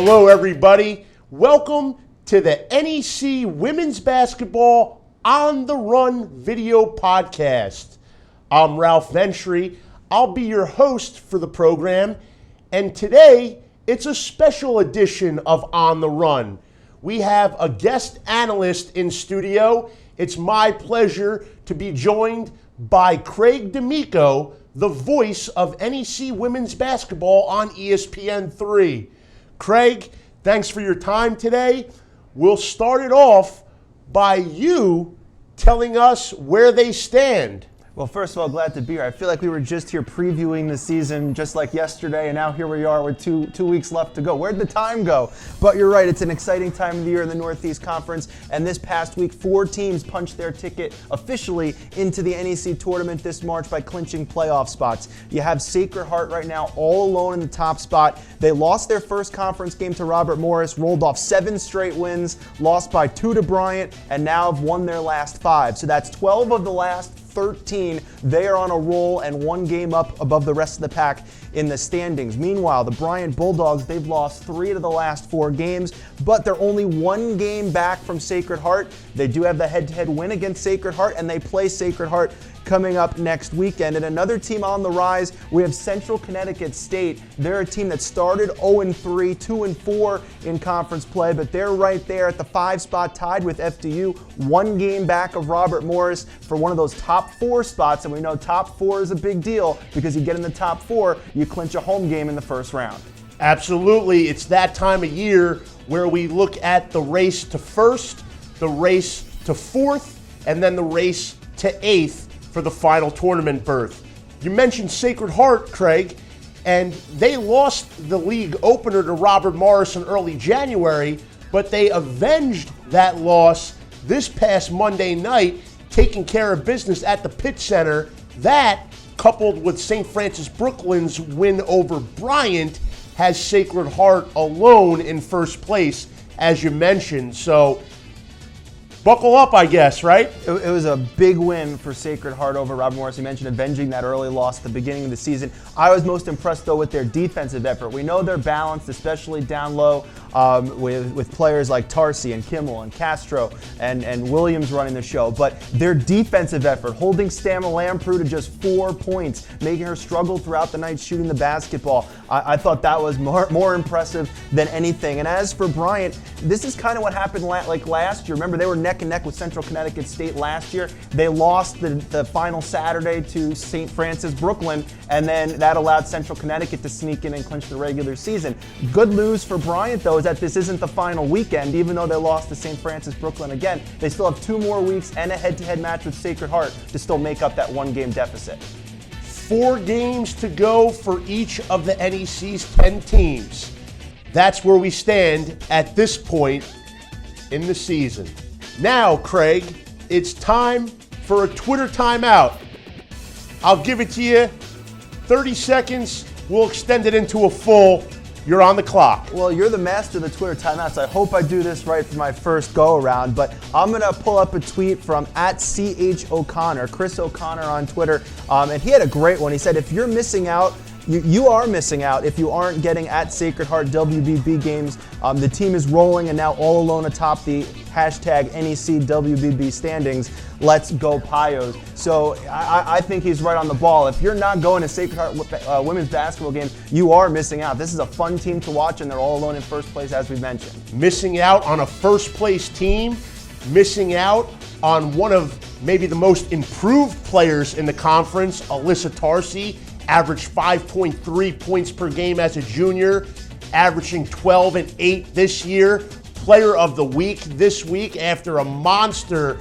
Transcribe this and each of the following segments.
Hello, everybody. Welcome to the NEC Women's Basketball On The Run video podcast. I'm Ralph Ventre. I'll be your host for the program, and today it's a special edition of On The Run. We have a guest analyst in studio. It's my pleasure to be joined by Craig D'Amico, the voice of NEC Women's Basketball on ESPN3. Craig, thanks for your time today. We'll start it off by you telling us where they stand. Well, first of all, glad to be here. I feel like we were just here previewing the season just like yesterday, and now here we are with two weeks left to go. Where'd the time go? But you're right, it's an exciting time of the year in the Northeast Conference, and this past week, 4 teams punched their ticket officially into the NEC tournament this March by clinching playoff spots. You have Sacred Heart right now all alone in the top spot. They lost their first conference game to Robert Morris, rolled off 7 straight wins, lost by 2 to Bryant, and now have won their last 5. So that's 12 of the last 13. They are on a roll and 1 game up above the rest of the pack in the standings. Meanwhile, the Bryant Bulldogs, they've lost 3 of the last 4 games, but they're only 1 game back from Sacred Heart. They do have the head-to-head win against Sacred Heart, and they play Sacred Heart coming up next weekend. And another team on the rise, we have Central Connecticut State. They're a team that started 0-3, 2-4 in conference play, but they're right there at the 5 spot tied with FDU, 1 game back of Robert Morris for one of those top 4 spots. And we know top 4 is a big deal because you get in the top 4, you clinch a home game in the first round. Absolutely. It's that time of year where we look at the race to first, the race to 4th, and then the race to 8th for the final tournament berth. You mentioned Sacred Heart, Craig, and they lost the league opener to Robert Morris in early January, but they avenged that loss this past Monday night, taking care of business at the Pitt Center. That, coupled with St. Francis Brooklyn's win over Bryant, has Sacred Heart alone in first place, as you mentioned. So buckle up, I guess, right? It was a big win for Sacred Heart over Robert Morris. You mentioned avenging that early loss at the beginning of the season. I was most impressed, though, with their defensive effort. We know they're balanced, especially down low, with players like Tarsi and Kimmel and Castro and Williams running the show. But their defensive effort, holding Stamma Lamprou to just 4 points, making her struggle throughout the night shooting the basketball, I thought that was more impressive than anything. And as for Bryant, this is kind of what happened like last year. Remember, they were neck and neck with Central Connecticut State last year. They lost the final Saturday to St. Francis Brooklyn, and then that allowed Central Connecticut to sneak in and clinch the regular season. Good news for Bryant, though, is that this isn't the final weekend. Even though they lost to St. Francis Brooklyn again, they still have 2 more weeks and a head-to-head match with Sacred Heart to still make up that 1-game deficit. 4 games to go for each of the NEC's 10 teams. That's where we stand at this point in the season. Now, Craig, it's time for a Twitter timeout. I'll give it to you. 30 seconds. We'll extend it into a full. You're on the clock. Well, you're the master of the Twitter timeouts. I hope I do this right for my first go-around, but I'm going to pull up a tweet from @CHO'Connor, Chris O'Connor on Twitter, and he had a great one. He said, if you're missing out, you are missing out if you aren't getting at Sacred Heart WBB games. The team is rolling and now all alone atop the #NEC WBB standings. Let's go Pios. So I think he's right on the ball. If you're not going to Sacred Heart women's basketball games, you are missing out. This is a fun team to watch, and they're all alone in first place, as we mentioned. Missing out on a first place team, missing out on one of maybe the most improved players in the conference, Alyssa Tarsi, averaged 5.3 points per game as a junior, averaging 12 and 8 this year. Player of the week this week after a monster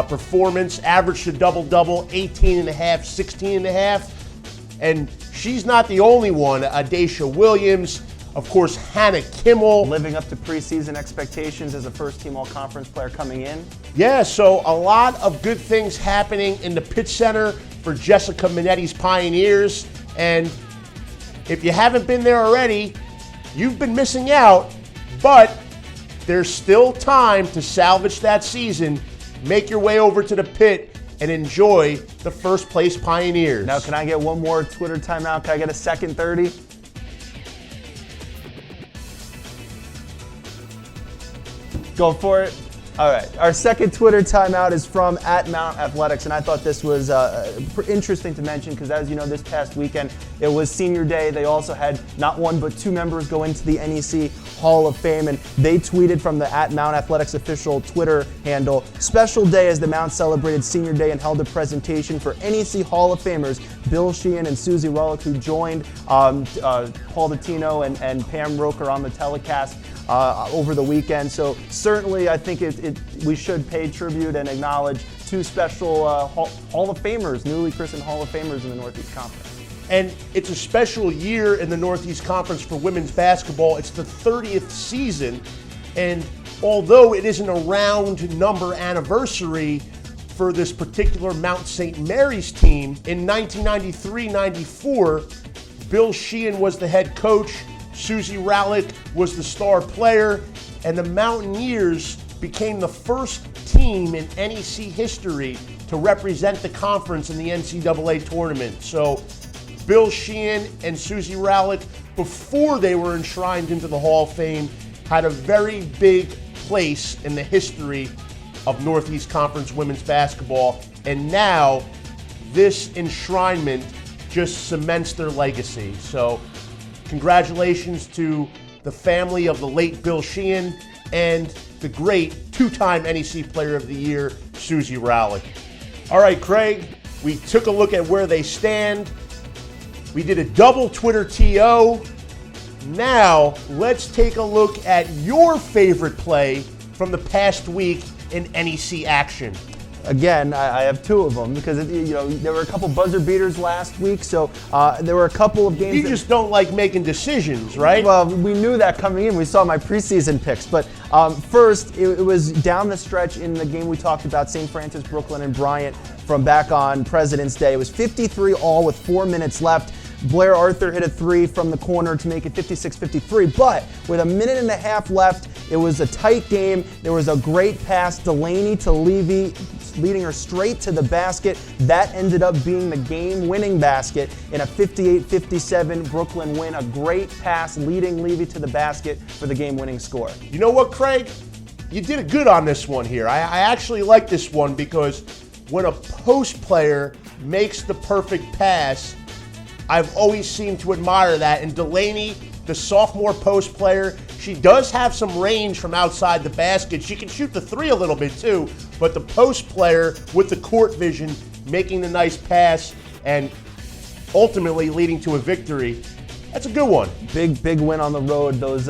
performance, averaged a double-double, 18.5, 16.5. And she's not the only one. Adacia Williams, of course, Hannah Kimmel. Living up to preseason expectations as a first-team all-conference player coming in. Yeah, so a lot of good things happening in the Pitt Center for Jessica Minetti's Pioneers. And if you haven't been there already, you've been missing out, but there's still time to salvage that season. Make your way over to the Pit and enjoy the first place Pioneers. Now, can I get one more Twitter timeout? Can I get a second 30? Go for it. All right. Our second Twitter timeout is from @MountAthletics, and I thought this was interesting to mention because, as you know, this past weekend it was Senior Day. They also had not one but two members go into the NEC Hall of Fame, and they tweeted from the @MountAthletics official Twitter handle, "Special day as the Mount celebrated Senior Day and held a presentation for NEC Hall of Famers Bill Sheehan and Susie Rollick, who joined Paul Dottino and Pam Roker on the telecast over the weekend." So certainly I think we should pay tribute and acknowledge two special Hall of Famers, newly christened Hall of Famers in the Northeast Conference. And it's a special year in the Northeast Conference for women's basketball. It's the 30th season, and although it isn't a round number anniversary for this particular Mount St. Mary's team, in 1993-94, Bill Sheehan was the head coach, Susie Rollick was the star player, and the Mountaineers became the first team in NEC history to represent the conference in the NCAA tournament. So Bill Sheehan and Susie Rollick, before they were enshrined into the Hall of Fame, had a very big place in the history of Northeast Conference women's basketball, and now this enshrinement just cements their legacy. So congratulations to the family of the late Bill Sheehan and the great two-time NEC Player of the Year, Susie Rollick. All right, Craig, we took a look at where they stand. We did a double Twitter TO. Now, let's take a look at your favorite play from the past week in NEC action. Again, I have two of them because there were a couple buzzer beaters last week, so there were a couple of games. You just don't like making decisions, right? Well, we knew that coming in. We saw my preseason picks, but first it was down the stretch in the game we talked about, St. Francis, Brooklyn, and Bryant from back on President's Day. It was 53-all with 4 minutes left. Blair Arthur hit a three from the corner to make it 56-53, but with a minute and a half left, it was a tight game. There was a great pass, Delaney to Levy, leading her straight to the basket. That ended up being the game-winning basket in a 58-57 Brooklyn win. A great pass leading Levy to the basket for the game-winning score. You know what, Craig? You did it good on this one here. I actually like this one because when a post player makes the perfect pass, I've always seemed to admire that. And Delaney, the sophomore post player, she does have some range from outside the basket. She can shoot the three a little bit too, but the post player with the court vision making the nice pass and ultimately leading to a victory. That's a good one. Big win on the road. Those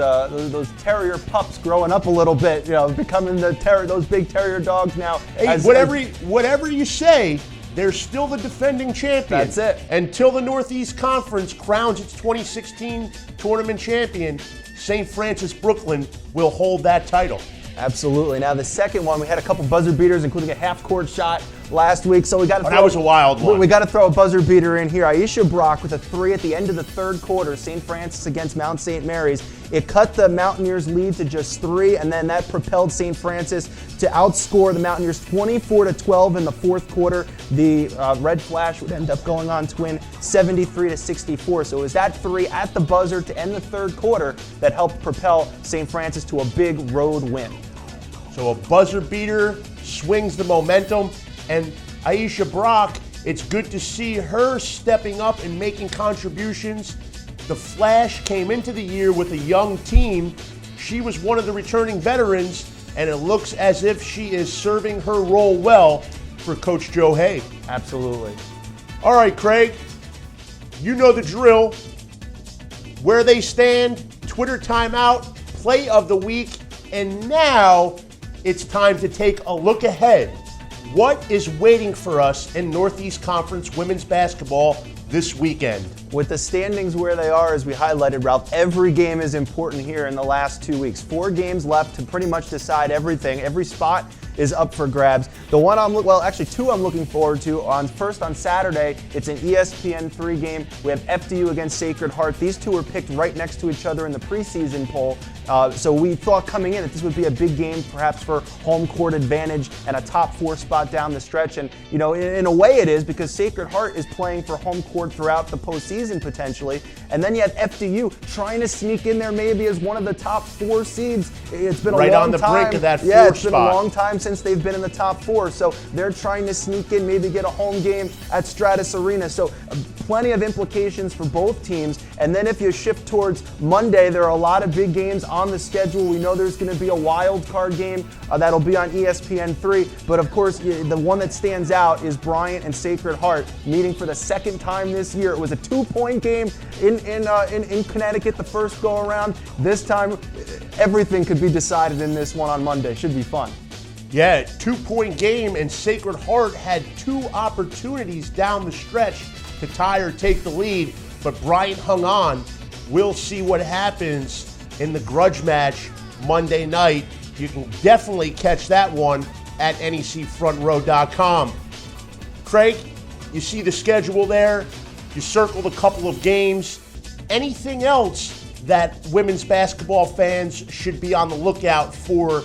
terrier pups growing up a little bit, becoming those big terrier dogs now. Hey, whatever you say, they're still the defending champion. That's it. Until the Northeast Conference crowns its 2016 tournament champion, St. Francis Brooklyn will hold that title. Absolutely. Now the second one, we had a couple buzzer beaters, including a half-court shot last week, so we got to. That was a wild one. We got to throw a buzzer beater in here. Aisha Brock with a three at the end of the third quarter. St. Francis against Mount St. Mary's. It cut the Mountaineers' lead to just three, and then that propelled St. Francis to outscore the Mountaineers 24-12 in the fourth quarter. The Red Flash would end up going on to win 73-64. So it was that three at the buzzer to end the third quarter that helped propel St. Francis to a big road win. So a buzzer beater swings the momentum, and Aisha Brock, it's good to see her stepping up and making contributions. The Flash came into the year with a young team. She was one of the returning veterans, and it looks as if she is serving her role well for Coach Joe Hay. Absolutely. All right, Craig, you know the drill. Where they stand, Twitter timeout, play of the week, and now it's time to take a look ahead. What is waiting for us in Northeast Conference women's basketball this weekend? With the standings where they are, as we highlighted, Ralph, every game is important here in the last 2 weeks. 4 games left to pretty much decide everything. Every spot is up for grabs. The one two I'm looking forward to. First on Saturday, it's an ESPN3 game. We have FDU against Sacred Heart. These two were picked right next to each other in the preseason poll. So we thought coming in that this would be a big game, perhaps for home court advantage and a top 4 spot down the stretch. And in a way it is, because Sacred Heart is playing for home court throughout the postseason. season potentially. And then you have FDU trying to sneak in there maybe as one of the top 4 seeds. It's been a right long on the time. brink of that 4 Yeah, it's spot. been a long time since they've been in the top 4. So they're trying to sneak in, maybe get a home game at Stratus Arena. So plenty of implications for both teams. And then if you shift towards Monday, there are a lot of big games on the schedule. We know there's going to be a wild card game that'll be on ESPN3. But of course, the one that stands out is Bryant and Sacred Heart meeting for the second time this year. It was a 2-point game in Connecticut the first go around. This time, everything could be decided in this one on Monday. Should be fun. Yeah, 2-point game, and Sacred Heart had 2 opportunities down the stretch to tie or take the lead, but Bryant hung on. We'll see what happens in the grudge match Monday night. You can definitely catch that one at necfrontrow.com. Craig, you see the schedule there. You circled a couple of games. Anything else that women's basketball fans should be on the lookout for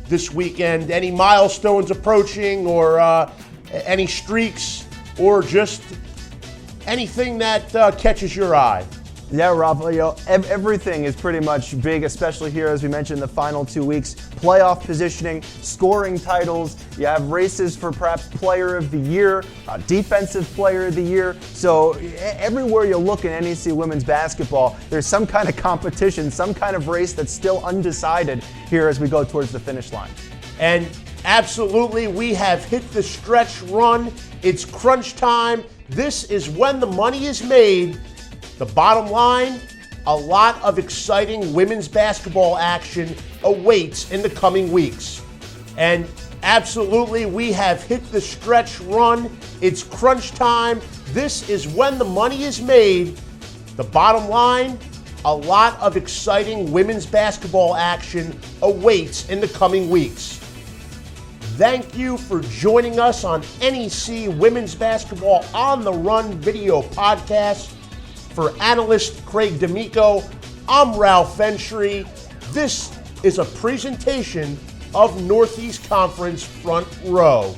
this weekend? Any milestones approaching, or any streaks, or just anything that catches your eye? Yeah, Rob, everything is pretty much big, especially here, as we mentioned, the final 2 weeks. Playoff positioning, scoring titles. You have races for perhaps player of the year, defensive player of the year. So everywhere you look in NEC women's basketball, there's some kind of competition, some kind of race that's still undecided here as we go towards the finish line. And absolutely, we have hit the stretch run. It's crunch time. This is when the money is made. The bottom line, a lot of exciting women's basketball action awaits in the coming weeks. And absolutely, we have hit the stretch run. It's crunch time. This is when the money is made. The bottom line, a lot of exciting women's basketball action awaits in the coming weeks. Thank you for joining us on NEC Women's Basketball on the Run video podcast. For analyst Craig D'Amico, I'm Ralph Ventre. This is a presentation of Northeast Conference Front Row.